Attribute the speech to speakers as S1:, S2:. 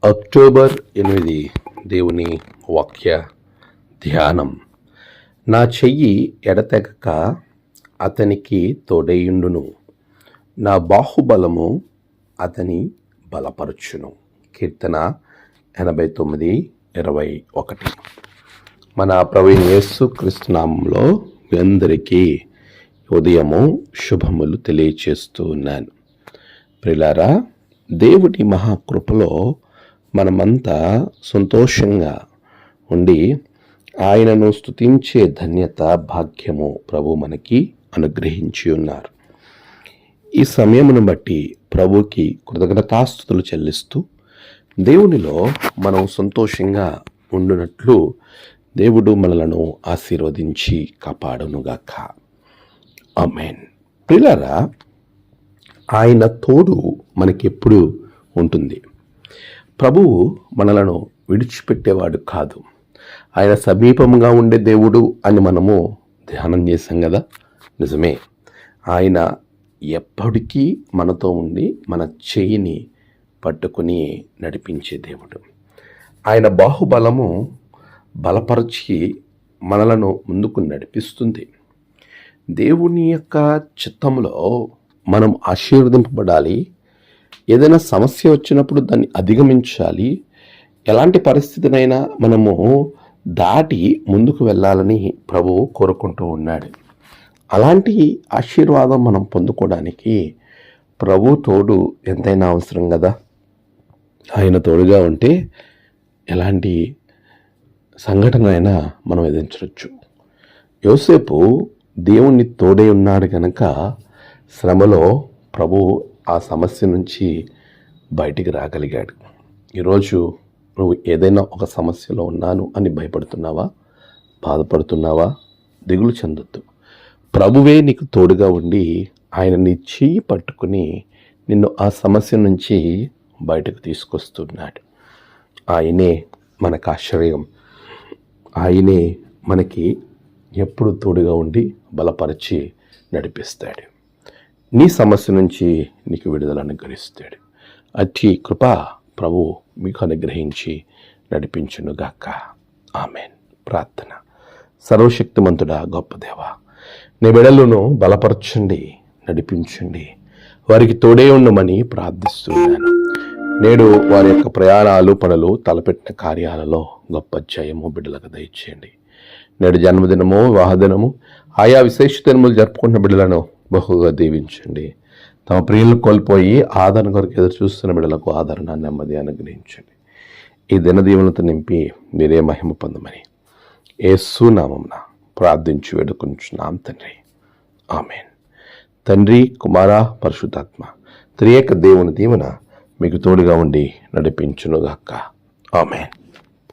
S1: October 8 దేవుని వాక్య ధ్యానం. నా చెయ్యి ఎడతెగక అతనికి తోడేయుండును, నా బాహుబలము అతని బలపరచును. కీర్తన 89:21. మన ప్రభువైన యేసుక్రీస్తు నామములో మీ అందరికీ ఉదయము శుభములు తెలియచేస్తూ ఉన్నాను. ప్రియులారా, దేవుడి మహాకృపలో మనమంతా సంతోషంగా ఉండి ఆయనను స్తుతించే ధన్యత, భాగ్యము ప్రభు మనకి అనుగ్రహించి ఉన్నారు. ఈ సమయమును బట్టి ప్రభుకి కృతజ్ఞతాస్తుతులు చెల్లిస్తూ దేవునిలో మనం సంతోషంగా ఉండునట్లు దేవుడు మనలను ఆశీర్వదించి కాపాడునుగాక. ఆమేన్. ప్రియులారా, ఆయన తోడు మనకెప్పుడు ఉంటుంది. ప్రభువు మనలను విడిచిపెట్టేవాడు కాదు. ఆయన సమీపంగా ఉండే దేవుడు అని మనము ధ్యానం చేశాం కదా. నిజమే, ఆయన ఎప్పటికీ మనతో ఉండి మన చెయ్యిని పట్టుకుని నడిపించే దేవుడు. ఆయన బాహుబలము బలపరిచి మనలను ముందుకు నడిపిస్తుంది. దేవుని యొక్క చిత్తంలో మనం ఆశీర్వదింపబడాలి. ఏదైనా సమస్య వచ్చినప్పుడు దాన్ని అధిగమించాలి. ఎలాంటి పరిస్థితినైనా మనము దాటి ముందుకు వెళ్ళాలని ప్రభువు కోరుకుంటూ ఉన్నాడు. అలాంటి ఆశీర్వాదం మనం పొందుకోవడానికి ప్రభు తోడు ఎంతైనా అవసరం కదా. ఆయన తోడుగా ఉంటే ఎలాంటి సంఘటన అయినా మనం ఎదిరించవచ్చు. యోసేపు దేవుని తోడే ఉన్నాడు కనుక శ్రమలో ప్రభు ఆ సమస్య నుంచి బయటికి రాగలిగాడు. ఈరోజు నువ్వు ఏదైనా ఒక సమస్యలో ఉన్నాను అని భయపడుతున్నావా, బాధపడుతున్నావా? దిగులు చెందొద్దు. ప్రభువే నీకు తోడుగా ఉండి ఆయన నీ చెయ్యి పట్టుకుని నిన్ను ఆ సమస్య నుంచి బయటకు తీసుకొస్తున్నాడు. ఆయనే మనకు ఆశ్రయం. ఆయనే మనకి ఎప్పుడు తోడుగా ఉండి బలపరిచి నడిపిస్తాడు. నీ సమస్య నుంచి నీకు విడుదల అనుగ్రహిస్తాడు. అట్టి కృప ప్రభు మీకు అనుగ్రహించి నడిపించునుగాక. ఆమేన్. ప్రార్థన. సర్వశక్తిమంతుడా, గొప్ప దేవా, నీ బిడ్డలను బలపరచండి, నడిపించండి, వారికి తోడే ఉండమని ప్రార్థిస్తున్నాను. నేడు వారి యొక్క ప్రయాణాలు, పనులు, తలపెట్టిన కార్యాలలో గొప్ప జయము బిడ్డలకు దయచేయండి. నేడు జన్మదినము, వివాహదినము, ఆయా విశేష దినములు జరుపుకున్న బిడ్డలను బహుగా దీవించండి. తమ ప్రియులను కోల్పోయి ఆదరణ కొరకు ఎదురు చూస్తున్న బిడ్డలకు ఆదరణ, నెమ్మది అనుగ్రహించండి. ఈ దినదీవెనతో నింపి మీరే మహిమ పొందమని యేసు నామమున ప్రార్థించి వేడుకుంటున్నాం తండ్రి. ఆమేన్. తండ్రి, కుమార, పరిశుద్ధాత్మ త్రియేక దేవుని దీవెన మీకు తోడుగా ఉండి నడిపించునుగాక. ఆమేన్.